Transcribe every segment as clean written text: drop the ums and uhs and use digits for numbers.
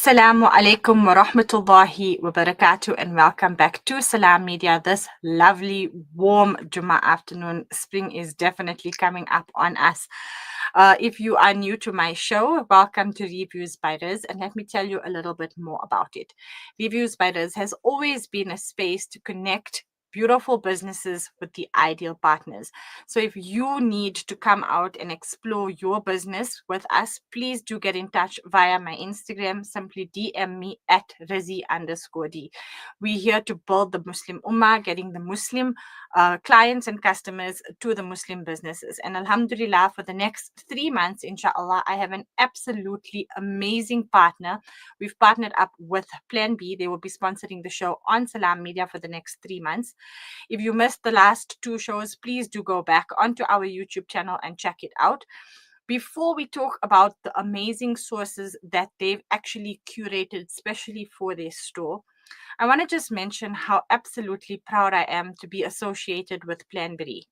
Assalamu alaikum wa rahmatullahi wa barakatuh, and welcome back to Salam Media this lovely warm Jummah afternoon. Spring is definitely coming up on us. If you are new to my show, welcome to Reviews by Riz, and let me tell you a little bit more about it. Reviews by Riz has always been a space to connect beautiful businesses with the ideal partners. So if you need to come out and explore your business with us, please do get in touch via my Instagram. Simply DM me at Rizzy_D. We're here to build the Muslim Ummah, getting the Muslim clients and customers to the Muslim businesses. And Alhamdulillah, for the next 3 months, inshallah, I have an absolutely amazing partner. We've partnered up with Plan B. They will be sponsoring the show on Salam Media for the next 3 months. If you missed the last 2 shows, please do go back onto our YouTube channel and check it out. Before we talk about the amazing sources that they've actually curated, especially for their store, I want to just mention how absolutely proud I am to be associated with Plan B.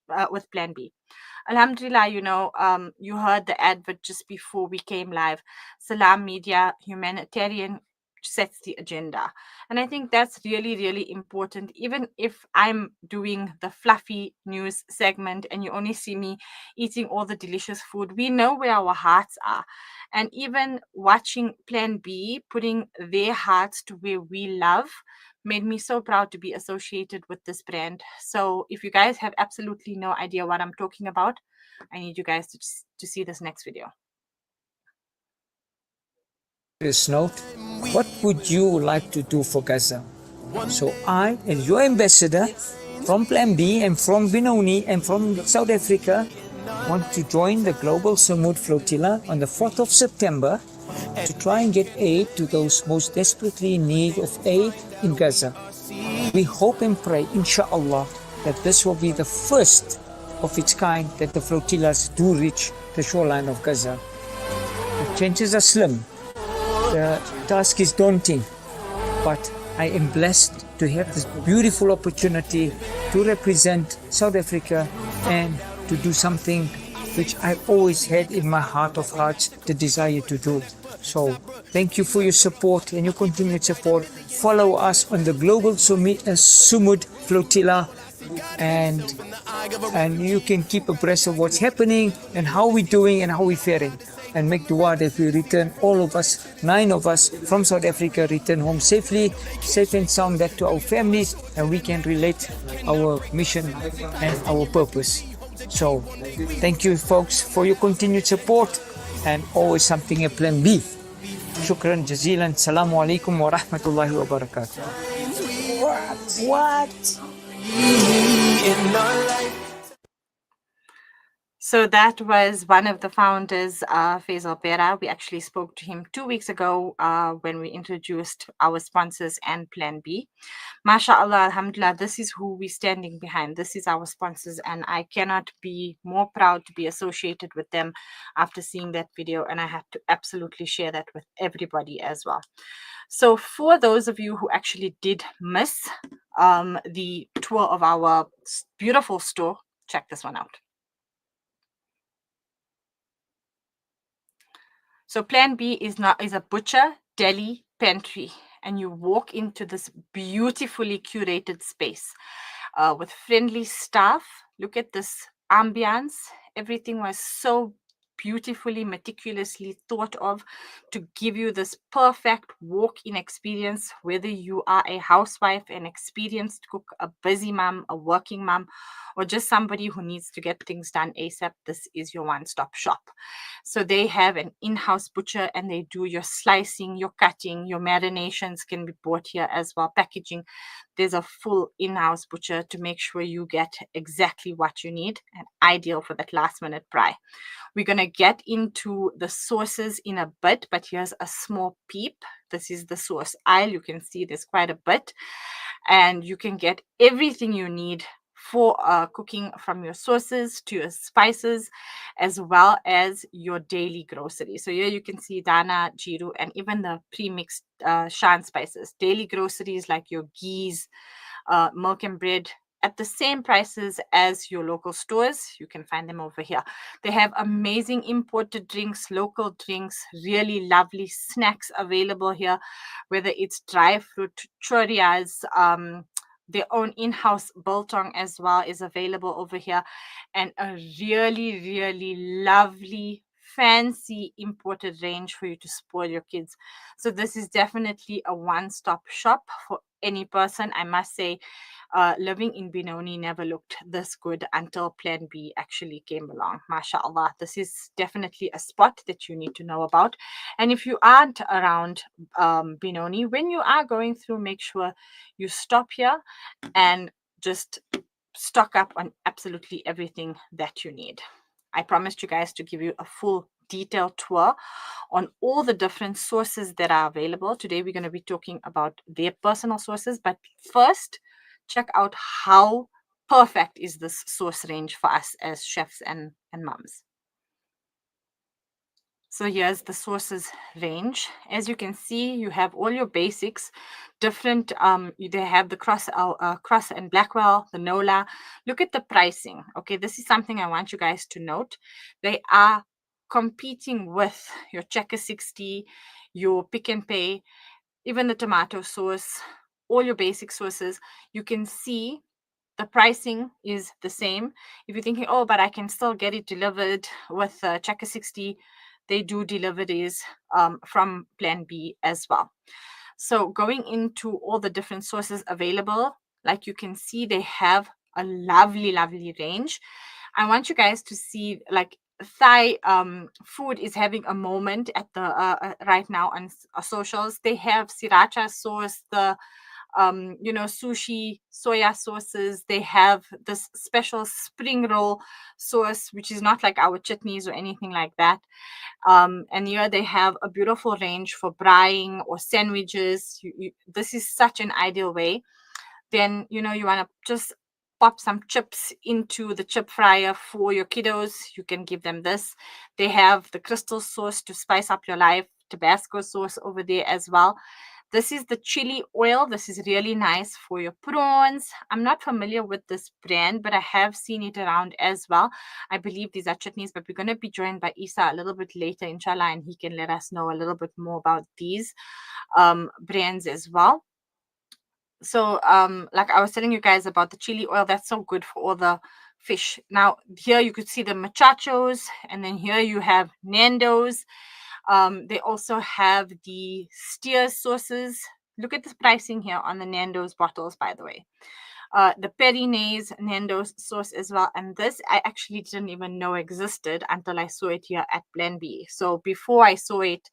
Alhamdulillah, you heard the advert just before we came live. Salam Media, humanitarian, sets the agenda. And I think that's really, really important. Even if I'm doing the fluffy news segment and you only see me eating all the delicious food, we know where our hearts are. And even watching Plan B, putting their hearts to where we love, made me so proud to be associated with this brand. So if you guys have absolutely no idea what I'm talking about, I need you guys to see this next video. This note, what would you like to do for Gaza? So I, as your ambassador from Plan B and from Benoni and from South Africa, want to join the Global Samud Flotilla on the 4th of September to try and get aid to those most desperately in need of aid in Gaza. We hope and pray, inshallah, that this will be the first of its kind that the flotillas do reach the shoreline of Gaza. The chances are slim. The task is daunting, but I am blessed to have this beautiful opportunity to represent South Africa and to do something which I've always had in my heart of hearts the desire to do. So thank you for your support and your continued support. Follow us on the Global Sumud Flotilla, and you can keep abreast of what's happening and how we're doing and how we're faring. And make dua that we return, all of us, 9 of us from South Africa, return home safely, safe and sound back to our families, and we can relate our mission and our purpose. So thank you folks for your continued support, and always something at Plan B. Shukran jazilan. Assalamu alaikum wa rahmatullahi wa barakatuh. What? So that was one of the founders, Faisal Pera. We actually spoke to him 2 weeks ago when we introduced our sponsors and Plan B. MashaAllah, alhamdulillah, this is who we're standing behind. This is our sponsors, and I cannot be more proud to be associated with them after seeing that video, and I had to absolutely share that with everybody as well. So for those of you who actually did miss the tour of our beautiful store, check this one out. So Plan B is a butcher, deli, pantry, and you walk into this beautifully curated space with friendly staff. Look at this ambience. Everything was so beautifully, meticulously thought of to give you this perfect walk-in experience, whether you are a housewife, an experienced cook, a busy mom, a working mom, or just somebody who needs to get things done ASAP. This is your one-stop shop. So they have an in-house butcher, and they do your slicing, your cutting, your marinations can be bought here as well, packaging. There's a full in-house butcher to make sure you get exactly what you need, and ideal for that last-minute fry. We're going to get into the sauces in a bit, but here's a small peep. This is the sauce aisle. You can see there's quite a bit, and you can get everything you need for cooking, from your sauces to your spices, as well as your daily groceries. So here you can see Dana, Jiru, and even the pre-mixed Shan spices. Daily groceries like your ghees, milk and bread, at the same prices as your local stores. You can find them over here. They have amazing imported drinks, local drinks, really lovely snacks available here, whether it's dry fruit, chorias, their own in-house biltong as well is available over here, and a really, really lovely fancy imported range for you to spoil your kids. So this is definitely a one-stop shop for any person. I must say, living in Benoni never looked this good until Plan B actually came along. MashaAllah, this is definitely a spot that you need to know about. And if you aren't around Benoni, when you are going through, make sure you stop here and just stock up on absolutely everything that you need. I promised you guys to give you a full detailed tour on all the different sources that are available. Today we're going to be talking about their personal sources, but first check out how perfect is this source range for us as chefs and moms. So here's the sources range. As you can see, you have all your basics, different. They have the Cross and Blackwell, the Nola. Look at the pricing. Okay, this is something I want you guys to note. They are competing with your Checker 60, your Pick and Pay, even the tomato sauce, all your basic sauces. You can see the pricing is the same. If you're thinking, oh, but I can still get it delivered with Checker 60, they do deliveries from Plan B as well. So going into all the different sources available, like you can see, they have a lovely, lovely range. I want you guys to see, like, Thai food is having a moment at the right now on socials. They have sriracha sauce, the sushi soya sauces. They have this special spring roll sauce, which is not like our chutneys or anything like that. And here they have a beautiful range for braaiing or sandwiches. This is such an ideal way. Then, you want to just pop some chips into the chip fryer for your kiddos. You can give them this. They have the crystal sauce to spice up your life, Tabasco sauce over there as well. This is the chili oil. This is really nice for your prawns. I'm not familiar with this brand, but I have seen it around as well. I believe these are chutneys, but we're going to be joined by Isaa a little bit later, inshallah, and he can let us know a little bit more about these brands as well. So, like I was telling you guys about the chili oil, that's so good for all the fish. Now, here you could see the muchachos, and then here you have Nando's. They also have the steer sauces. Look at the pricing here on the Nando's bottles, by the way. The Perinaise Nando's sauce as well. And this I actually didn't even know existed until I saw it here at Plan B. So before I saw it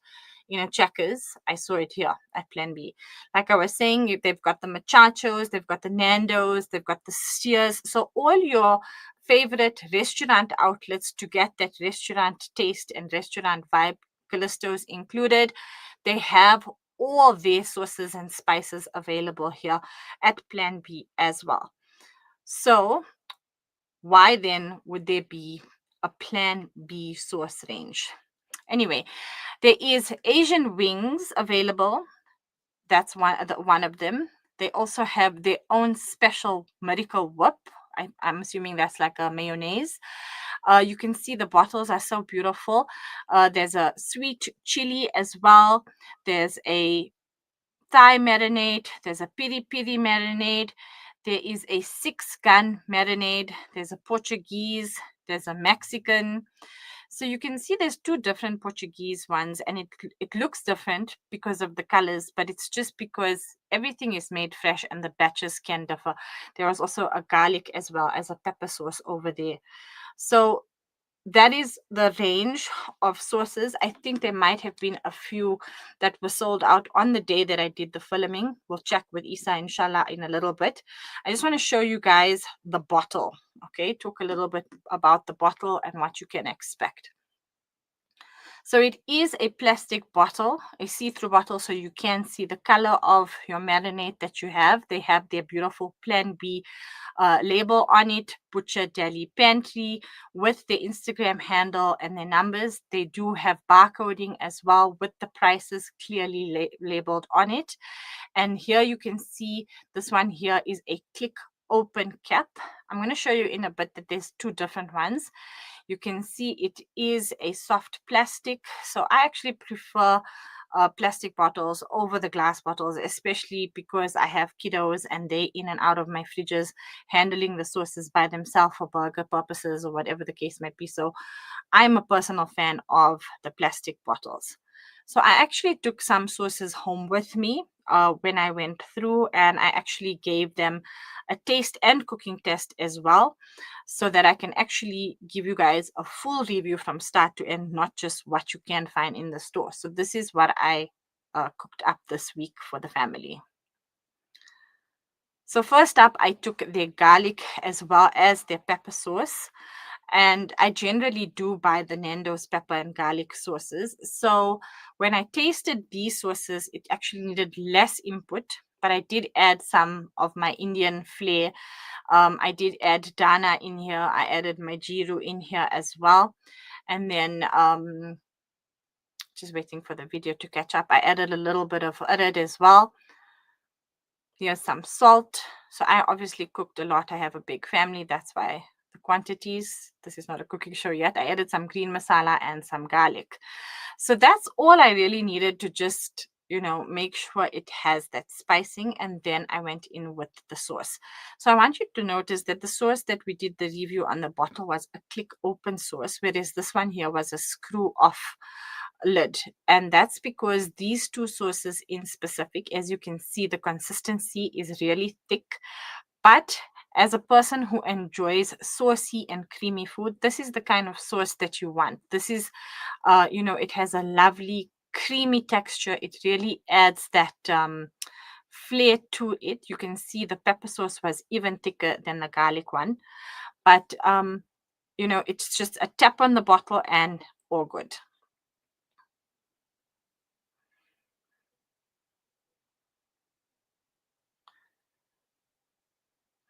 Checkers, I saw it here at Plan B. Like I was saying, they've got the muchachos, they've got the Nando's, they've got the steers. So all your favorite restaurant outlets to get that restaurant taste and restaurant vibe, Callisto's included, they have all their sauces and spices available here at Plan B as well. So why then would there be a Plan B sauce range? Anyway, there is Asian wings available. That's one of them. They also have their own special Miracle Whip. I'm assuming that's like a mayonnaise. You can see the bottles are so beautiful. There's a sweet chili as well. There's a Thai marinade. There's a piri piri marinade. There is a 6-gun marinade. There's a Portuguese. There's a Mexican. So you can see there's two different Portuguese ones, and it looks different because of the colors, but it's just because everything is made fresh and the batches can differ. There is also a garlic as well as a pepper sauce over there. So that is the range of sauces. I think there might have been a few that were sold out on the day that I did the filming. We'll check with Isaa, inshallah, in a little bit. I just want to show you guys the bottle. Okay, talk a little bit about the bottle and what you can expect. So it is a plastic bottle, a see-through bottle, so you can see the color of your marinade that you have. They have their beautiful Plan B label on it, Butcher Deli Pantry, with their Instagram handle and their numbers. They do have barcoding as well with the prices clearly labeled on it. And here you can see this one here is a click open cap. I'm going to show you in a bit that there's two different ones. You can see it is a soft plastic. So I actually prefer plastic bottles over the glass bottles, especially because I have kiddos and they in and out of my fridges handling the sauces by themselves for burger purposes or whatever the case might be. So I'm a personal fan of the plastic bottles. So I actually took some sauces home with me when I went through, and I actually gave them a taste and cooking test as well, so that I can actually give you guys a full review from start to end, not just what you can find in the store. So this is what I cooked up this week for the family. So first up, I took their garlic as well as their pepper sauce. And I generally do buy the Nando's pepper and garlic sauces. So when I tasted these sauces, it actually needed less input, but I did add some of my Indian flair. I did add dana in here. I added my jiru in here as well. And then just waiting for the video to catch up, I added a little bit of urad as well. Here's some salt. So I obviously cooked a lot. I have a big family. That's why the quantities. This is not a cooking show yet. I added some green masala and some garlic. So that's all I really needed to just, make sure it has that spicing. And then I went in with the sauce. So I want you to notice that the sauce that we did the review on the bottle was a click open sauce, whereas this one here was a screw off lid. And that's because these two sauces in specific, as you can see, the consistency is really thick. But as a person who enjoys saucy and creamy food, this is the kind of sauce that you want. This is, it has a lovely creamy texture. It really adds that flair to it. You can see the pepper sauce was even thicker than the garlic one. But, it's just a tap on the bottle and all good.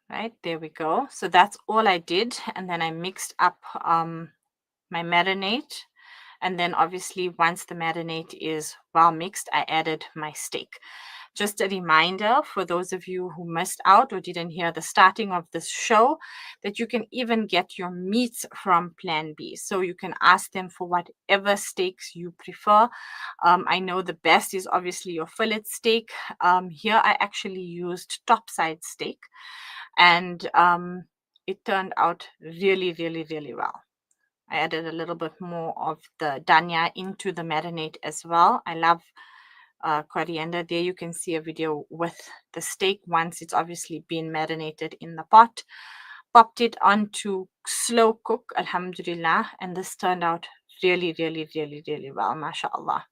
Right, there we go. So that's all I did. And then I mixed up my marinade. And then obviously once the marinade is well mixed, I added my steak. Just a reminder for those of you who missed out or didn't hear the starting of this show, that you can even get your meats from Plan B. So you can ask them for whatever steaks you prefer. I know the best is obviously your fillet steak. Here I actually used topside steak, and it turned out really, really, really well. I added a little bit more of the dhania into the marinade as well. I love coriander. There you can see a video with the steak once it's obviously been marinated in the pot. Popped it onto slow cook, alhamdulillah, and this turned out really, really, really, really well, mashallah.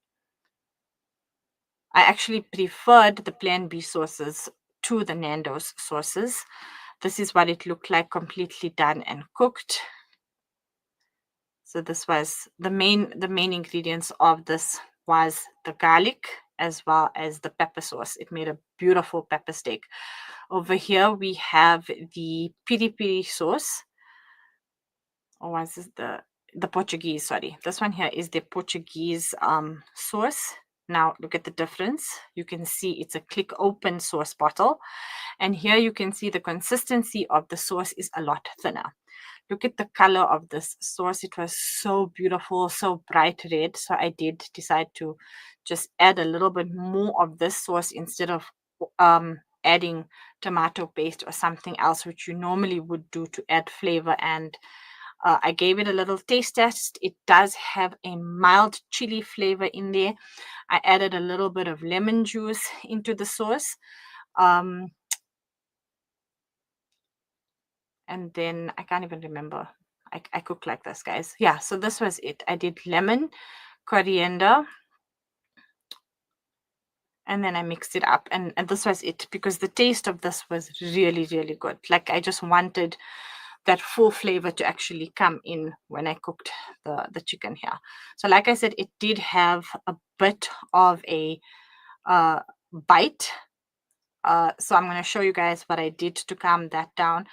I actually preferred the Plan B sauces to the Nando's sauces. This is what it looked like, completely done and cooked. So this was the main ingredients of this was the garlic as well as the pepper sauce. It made a beautiful pepper steak. Over here we have the piri piri sauce. Or was this the Portuguese? Sorry, this one here is the Portuguese sauce. Now look at the difference. You can see it's a click open sauce bottle, and here you can see the consistency of the sauce is a lot thinner. Look at the color of this sauce. It was so beautiful, so bright red. So I did decide to just add a little bit more of this sauce instead of adding tomato paste or something else, which you normally would do to add flavor. And I gave it a little taste test. It does have a mild chili flavor in there. I added a little bit of lemon juice into the sauce. And then I can't even remember. I cook like this, guys. Yeah, so this was it. I did lemon, coriander, and then I mixed it up. And this was it, because the taste of this was really, really good. Like, I just wanted that full flavor to actually come in when I cooked the chicken here. So like I said, it did have a bit of a bite. So I'm going to show you guys what I did to calm that down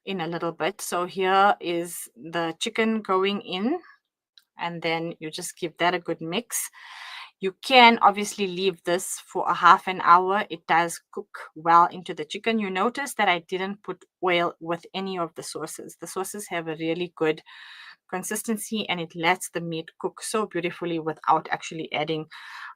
in a little bit. So here is the chicken going in, and then you just give that a good mix. You can obviously leave this for a half an hour. It does cook well into the chicken. You notice that I didn't put oil with any of the sauces. The sauces have a really good consistency, and it lets the meat cook so beautifully without actually adding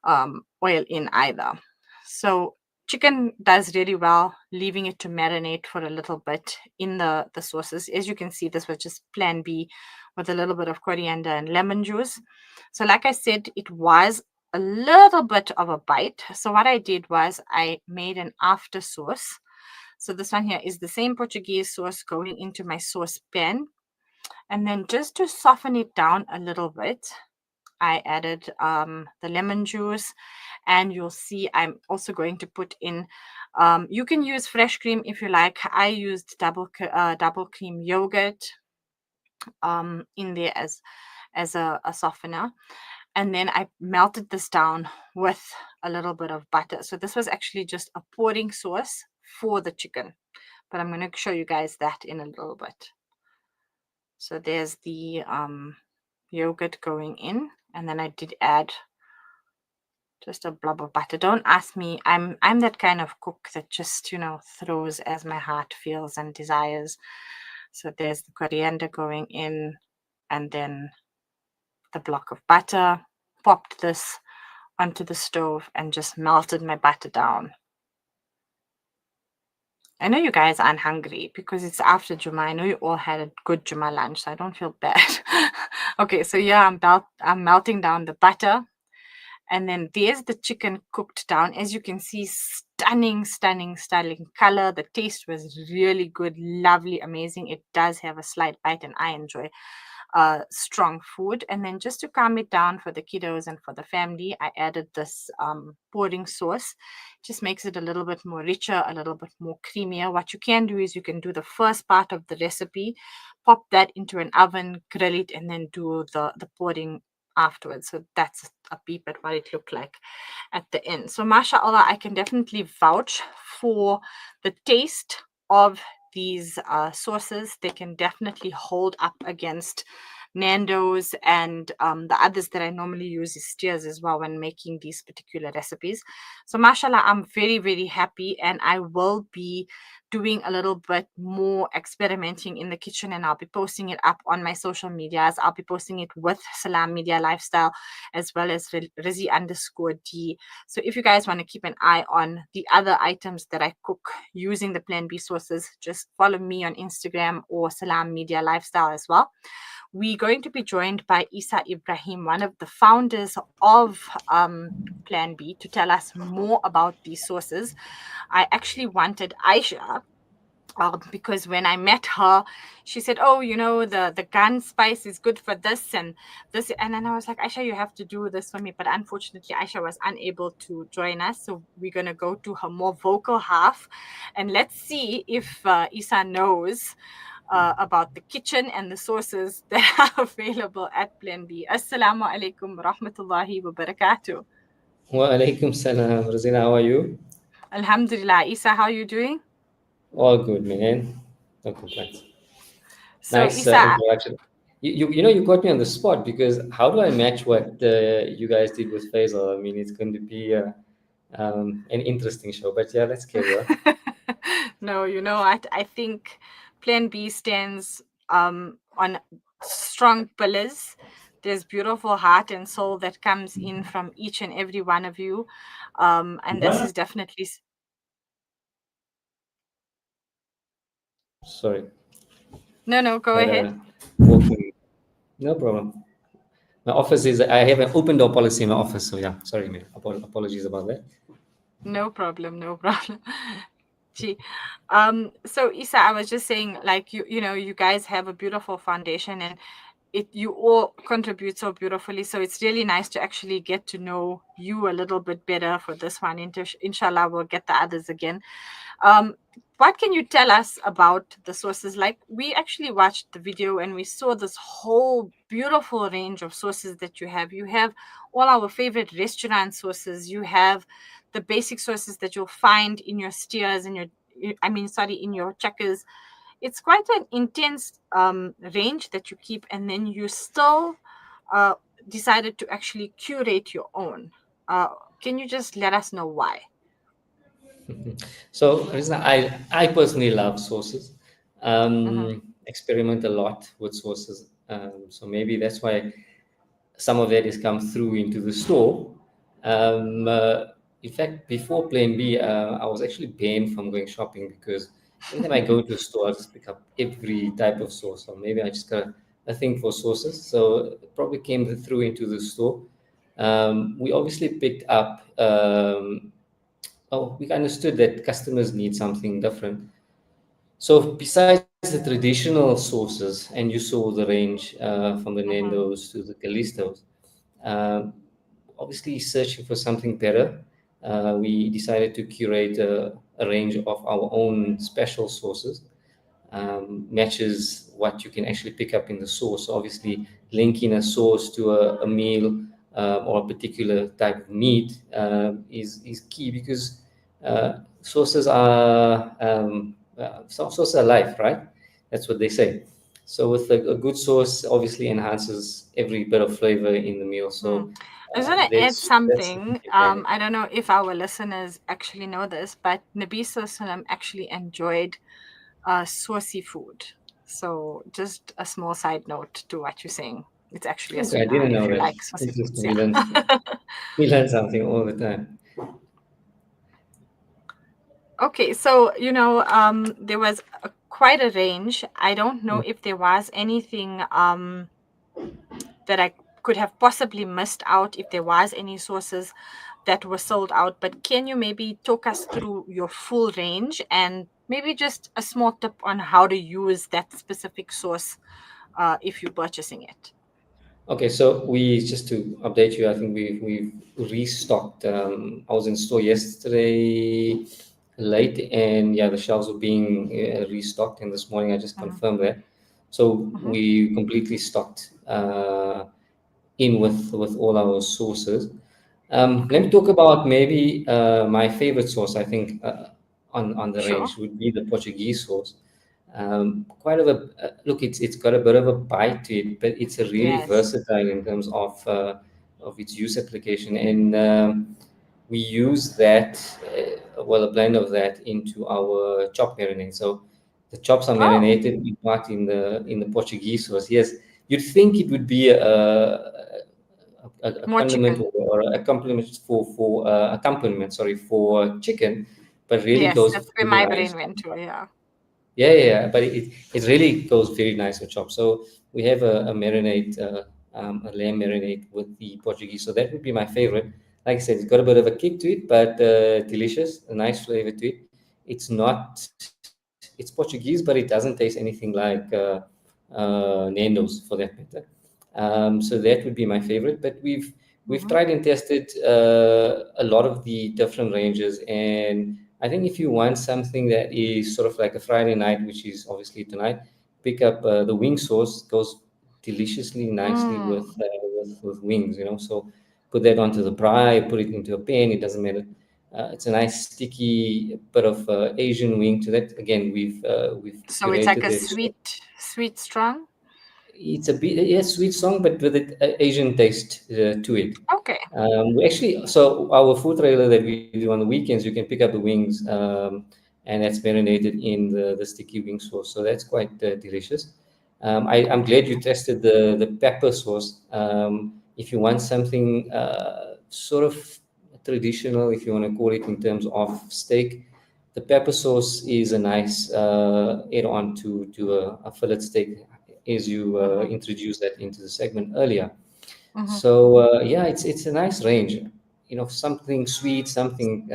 oil in either. So chicken does really well leaving it to marinate for a little bit in the sauces. As you can see, this was just plan B with a little bit of coriander and lemon juice. So like I said, it was a little bit of a bite. So what I did was I made an after sauce. So this one here is the same Portuguese sauce going into my saucepan. And then just to soften it down a little bit, I added the lemon juice, and you'll see I'm also going to put in, you can use fresh cream if you like. I used double cream yogurt in there as a softener. And then I melted this down with a little bit of butter. So this was actually just a pouring sauce for the chicken. But I'm going to show you guys that in a little bit. So there's the yogurt going in, and then I did add just a blob of butter. Don't ask me. I'm that kind of cook that just, throws as my heart feels and desires. So there's the coriander going in, and then the block of butter. Popped this onto the stove and just melted my butter down. I know you guys aren't hungry because it's after Juma. I know you all had a good Juma lunch, so I don't feel bad. Okay, so yeah, I'm melting down the butter. And then there's the chicken cooked down. As you can see, stunning color. The taste was really good, lovely, amazing. It does have a slight bite, and I enjoy strong food. And then just to calm it down for the kiddos and for the family, I added this pouring sauce. Just makes it a little bit more richer, a little bit more creamier. What you can do is you can do the first part of the recipe, pop that into an oven, grill it, and then do the pouring afterwards. So that's a peep at what it looked like at the end. So mashallah, I can definitely vouch for the taste of these sauces. They can definitely hold up against Nando's and the others that I normally use is steers as well when making these particular recipes. So mashallah, I'm very, very happy, and I will be doing a little bit more experimenting in the kitchen, and I'll be posting it up on my social medias. I'll be posting it with Salam Media Lifestyle as well as Rizzy_D. So if you guys want to keep an eye on the other items that I cook using the Plan B sauces, just follow me on Instagram or Salam Media Lifestyle as well. We're going to be joined by Isaa Ebrahim, one of the founders of Plan B, to tell us more about these sauces. I actually wanted Aisha, because when I met her, she said, "Oh, the gun spice is good for this and this." And then I was like, "Aisha, you have to do this for me." But unfortunately, Aisha was unable to join us. So we're going to go to her more vocal half. And let's see if Isa knows about the kitchen and the sources that are available at Plan B. Assalamu alaikum wa rahmatullahi wa barakatuh. Wa alaikum salam. Rosina, how are you? Alhamdulillah. Isa, how are you doing? All good, man. No complaints. So, Nice Isa, introduction. You got me on the spot because how do I match what you guys did with Faisal? I mean, it's going to be an interesting show. But yeah, let's carry on. no, I think Plan B stands on strong pillars. There's beautiful heart and soul that comes in from each and every one of you. And this is definitely. Sorry. No, go ahead. Walking. No problem. My office I have an open door policy in my office. So yeah, sorry, man. Apologies about that. No problem. Gee. So Isa, I was just saying, like, you guys have a beautiful foundation, and you all contribute so beautifully. So it's really nice to actually get to know you a little bit better for this one. Inshallah, we'll get the others again. What can you tell us about the sources? Like, we actually watched the video and we saw this whole beautiful range of sources that you have. You have all our favorite restaurant sources. You have the basic sources that you'll find in your steers and in your checkers. It's quite an intense range that you keep, and then you still decided to actually curate your own. Can you just let us know why? So, Rizna, I personally love sauces. Mm-hmm. Experiment a lot with sauces. So maybe that's why some of that has come through into the store. Um, uh, in fact, before Plan B, I was actually banned from going shopping because every time I go to a store, I just pick up every type of sauce. Or maybe I just got a thing for sauces. So it probably came through into the store. We obviously picked up. We understood that customers need something different. So besides the traditional sauces, and you saw the range from the Mm-hmm. Nando's to the Callistos, uh, obviously searching for something better, we decided to curate a range of our own special sauces, matches what you can actually pick up in the sauce. Obviously, linking a sauce to a meal or a particular type of meat is key because sauces are sauces are life, right? That's what they say. So with a good sauce, obviously enhances every bit of flavor in the meal. Hmm. So I just want to add that's the something. big advantage. I don't know if our listeners actually know this, but Nabi Sallam actually enjoyed saucy food. So just a small side note to what you're saying. It's actually a Okay, I sunnah didn't if know you that. like saucy foods. Interesting. Yeah. We learn something all the time. Okay, so there was quite a range. I don't know if there was anything that I could have possibly missed out, if there was any sources that were sold out. But can you maybe talk us through your full range and maybe just a small tip on how to use that specific source if you're purchasing it? Okay, so we just to update you, I think we've restocked. I was in store yesterday late, and yeah, the shelves were being restocked. And this morning, I just Mm-hmm. confirmed that. So Mm-hmm. we completely stocked in with all our sauces. Let Okay, me talk about maybe my favorite sauce. I think on the sure. range would be the Portuguese sauce. Quite of a look. It's got a bit of a bite to it, but it's a really Yes. versatile in terms of its use application, and we use that a blend of that into our chop marinade. So the chops are Oh, marinated in part in the Portuguese sauce. Yes, you'd think it would be a more condiment chicken. or a compliment for accompaniment, sorry, for chicken, but really Yes, goes that's where really my nice. brain went to. Yeah. But it really goes very nice with chop. So we have a marinade, a lamb marinade with the Portuguese. So that would be my favorite. Like I said, it's got a bit of a kick to it, but delicious, a nice flavor to it. It's Portuguese, but it doesn't taste anything like Nando's for that matter. So that would be my favorite. But we've Mm-hmm. tried and tested a lot of the different ranges, and I think if you want something that is sort of like a Friday night, which is obviously tonight, pick up the wing sauce. Goes deliciously nicely Mm. with wings. So put that onto the braai, put it into a pan. It doesn't matter. It's a nice sticky bit of Asian wing to that. Again, we've So it's like curated a that. So sweet strong. it's a bit yes, sweet song, but with an Asian taste to it. Okay. We actually, so our food trailer that we do on the weekends, you can pick up the wings, and that's marinated in the sticky wing sauce. So that's quite delicious. I'm glad you Okay. tested the pepper sauce. If you want something sort of traditional, if you want to call it in terms of steak, the pepper sauce is a nice add-on to a fillet steak, as you Mm-hmm. introduced that into the segment earlier. Mm-hmm. So yeah, it's a nice range. Something sweet, something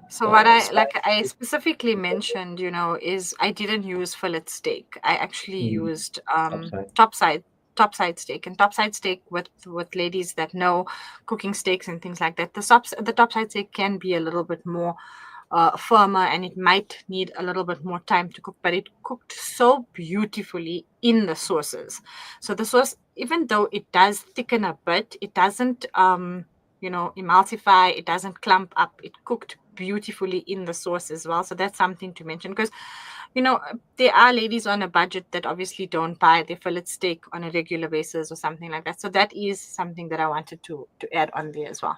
So what I spicy. specifically mentioned, is I didn't use fillet steak. I actually Mm, used upside. topside steak, and topside steak with ladies that know cooking steaks and things like that. The topside steak can be a little bit more firmer, and it might need a little bit more time to cook, but it cooked so beautifully in the sauces. So the sauce, even though it does thicken a bit, it doesn't emulsify, it doesn't clump up. It cooked beautifully in the sauce as well. So that's something to mention, because there are ladies on a budget that obviously don't buy their fillet steak on a regular basis or something like that. So that is something that I wanted to add on there as well.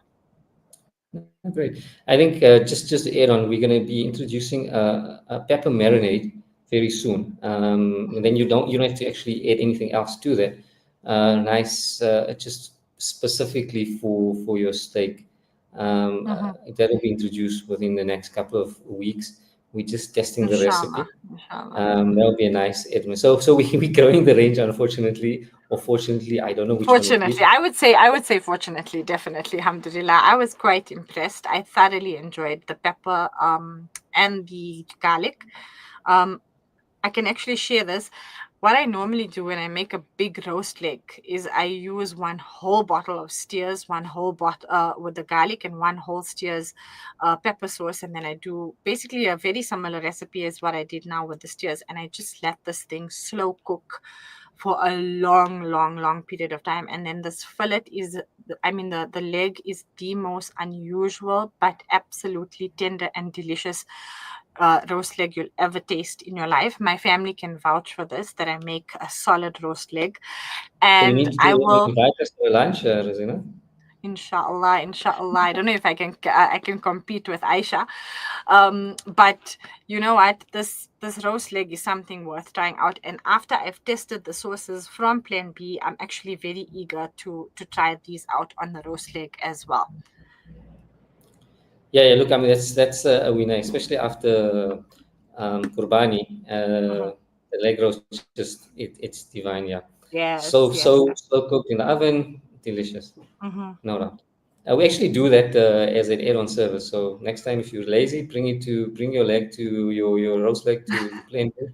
Great. I think just to add on, we're going to be introducing a pepper marinade very soon. And then you don't have to actually add anything else to that. Nice, just specifically for your steak. That will be introduced within the next couple of weeks. We're just testing the Inshallah. recipe. Inshallah. That'll be a nice element. So we're growing the range, unfortunately, or fortunately, I don't know which one it Fortunately, is. I would say fortunately, definitely, alhamdulillah. I was quite impressed. I thoroughly enjoyed the pepper and the garlic. I can actually share this. What I normally do when I make a big roast leg is I use one whole bottle of steers, one whole bottle with the garlic, and one whole steers pepper sauce, and then I do basically a very similar recipe as what I did now with the steers, and I just let this thing slow cook for a long, long, long period of time. And then this fillet is, I mean, the leg is the most unusual but absolutely tender and delicious roast leg you'll ever taste in your life. My family can vouch for this, that I make a solid roast leg. So you And need I to will, invite us for lunch, Rosina. inshallah, inshallah. I don't know if I can compete with Aisha, but you know what? This roast leg is something worth trying out. And after I've tested the sauces from Plan B, I'm actually very eager to try these out on the roast leg as well. Yeah. Look, I mean, that's a winner, especially after Kurbani. Mhm. The leg roast, just it's divine. Yeah. Yes, yes. So cooked in the oven, delicious, Mhm. no doubt. We actually do that as an add-on service. So next time, if you're lazy, bring your leg to your roast leg to Plain B,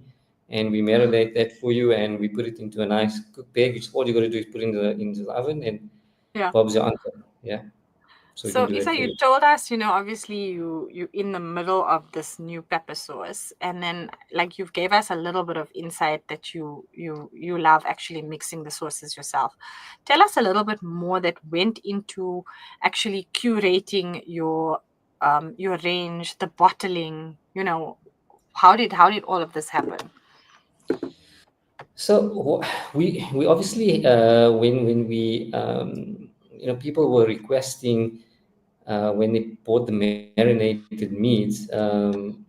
and we marinate that for you, and we put it into a nice cooked bag. Which all you got to do is put it into the oven, and Yeah. Bob's your answer. Yeah. So we can So do that Isa, for you you. told us, obviously you in the middle of this new pepper sauce, and then like you've gave us a little bit of insight that you love actually mixing the sauces yourself. Tell us a little bit more that went into actually curating your range, the bottling. How did all of this happen? So we obviously when we people were requesting when they bought the marinated meats an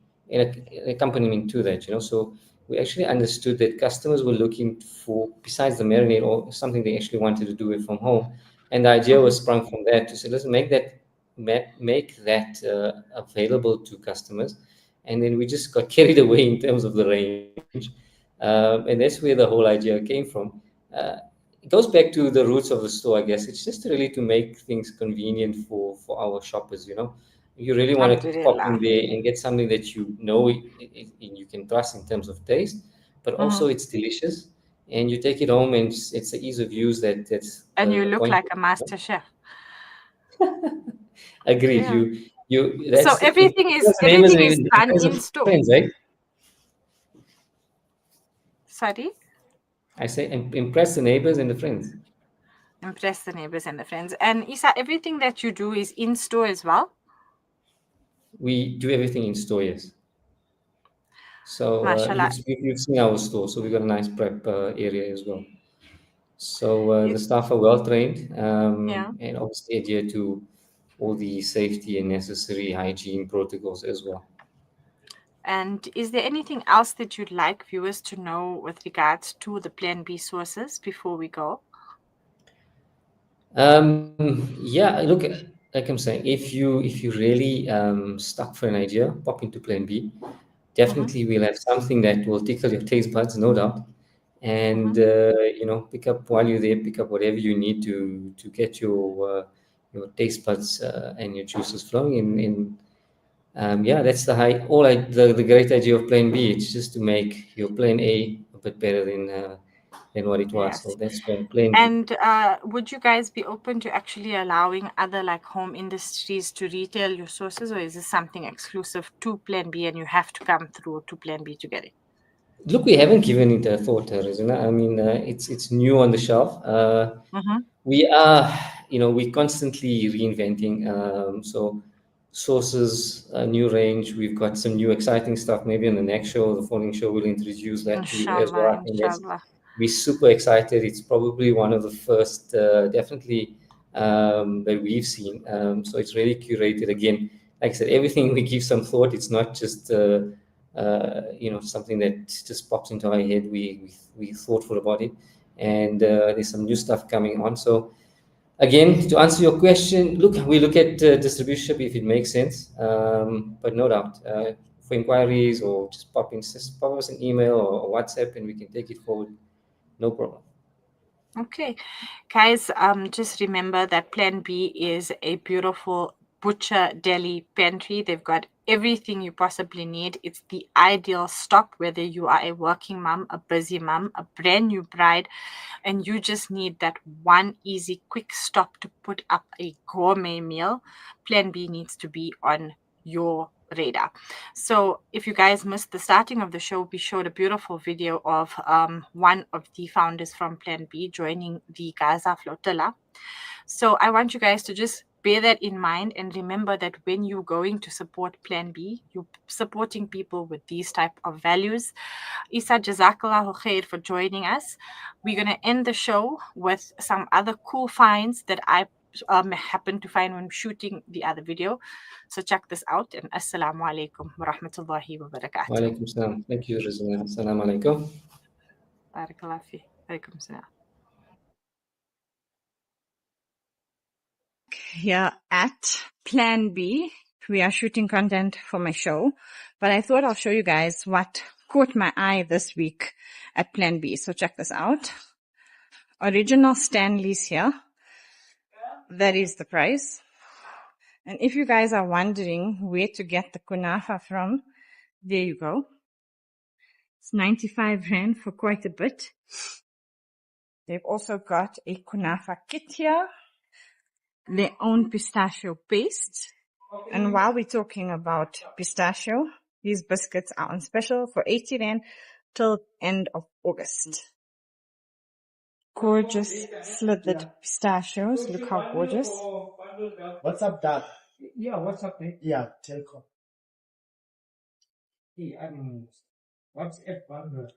accompaniment to that, so we actually understood that customers were looking for, besides the marinade, or something they actually wanted to do it from home, and the idea Mm-hmm. was sprung from that to say, let's make that available to customers. And then we just got carried away in terms of the range. And that's where the whole idea came from. It goes back to the roots of the store, I guess. It's just really to make things convenient for our shoppers. You really want to pop in Alhamdulillah. there and get something that you can trust in terms of taste, but Mm-hmm. also it's delicious, and you take it home, and it's the ease of use that's And you the look point. like a master chef. Agreed. Yeah. You So that's everything is impress the neighbors everything is and done friends in of store. friends, right? Sorry? I say impress the neighbors and the friends. Impress the neighbors and the friends. And Isa, everything that you do is in store as well? We do everything in store, yes. So Mashallah. you've seen our store, so we've got a nice prep area as well. So You- the staff are well trained, Yeah. and obviously adhere to all the safety and necessary hygiene protocols as well. And is there anything else that you'd like viewers to know with regards to the Plan B sources before we go? Yeah, look, like I'm saying, if you really stuck for an idea, pop into Plan B. Mm-hmm. Definitely, we'll have something that will tickle your taste buds, no doubt. And Mm-hmm. pick up while you're there, pick up whatever you need to get your taste buds and your juices flowing. And yeah, that's the great idea of Plan B. It's just to make your Plan A a bit better than what it was. So Yes. that's why Plan B. And would you guys be open to actually allowing other like home industries to retail your sources, or is this something exclusive to Plan B and you have to come through to Plan B to get it? Look, we haven't given it a thought, Rizina. I mean, it's new on the shelf. Mm-hmm. We are, we're constantly reinventing. So sources, a new range. We've got some new exciting stuff. Maybe on the next show, the following show, we'll introduce that to you as Inshallah, well. I think inshallah. we're super excited. It's probably one of the first, definitely that we've seen. So it's really curated. Again, like I said, everything we give some thought. It's not just something that just pops into our head. We thoughtful about it, and there's some new stuff coming on. So again, to answer your question, we look at distribution if it makes sense, but no doubt for inquiries or just pop us an email or WhatsApp, and we can take it forward. No problem. Okay, guys, just remember that Plan B is a beautiful butcher deli pantry. They've got everything you possibly need. It's the ideal stop, whether you are a working mom, a busy mom, a brand new bride, and you just need that one easy, quick stop to put up a gourmet meal. Plan B needs to be on your radar. So if you guys missed the starting of the show, we showed a beautiful video of one of the founders from Plan B joining the Gaza Flotilla. So I want you guys to just bear that in mind and remember that when you're going to support Plan B, you're supporting people with these type of values. Isaa, Jazakallahu khair for joining us. We're going to end the show with some other cool finds that I happened to find when shooting the other video. So check this out, and assalamu alaikum wa rahmatullahi wa barakatuh. Wa alaikum salam. Thank you, Rizwan. Assalamu alaikum. Barakallah fi. Alaikum salam. Here at Plan B, we are shooting content for my show, but I thought I'll show you guys what caught my eye this week at Plan B. So check this out. Original Stanley's here. That is the price. And if you guys are wondering where to get the kunafa from, there you go. It's 95 Rand for quite a bit. They've also got a kunafa kit here. Their own pistachio paste. And while we're talking about pistachio, these biscuits are on special for 80 Rand till end of August. Gorgeous slithered pistachios. Look how gorgeous. What's up, Dad? Yeah, what's up, mate? Yeah, Telco. Hey, what's F1?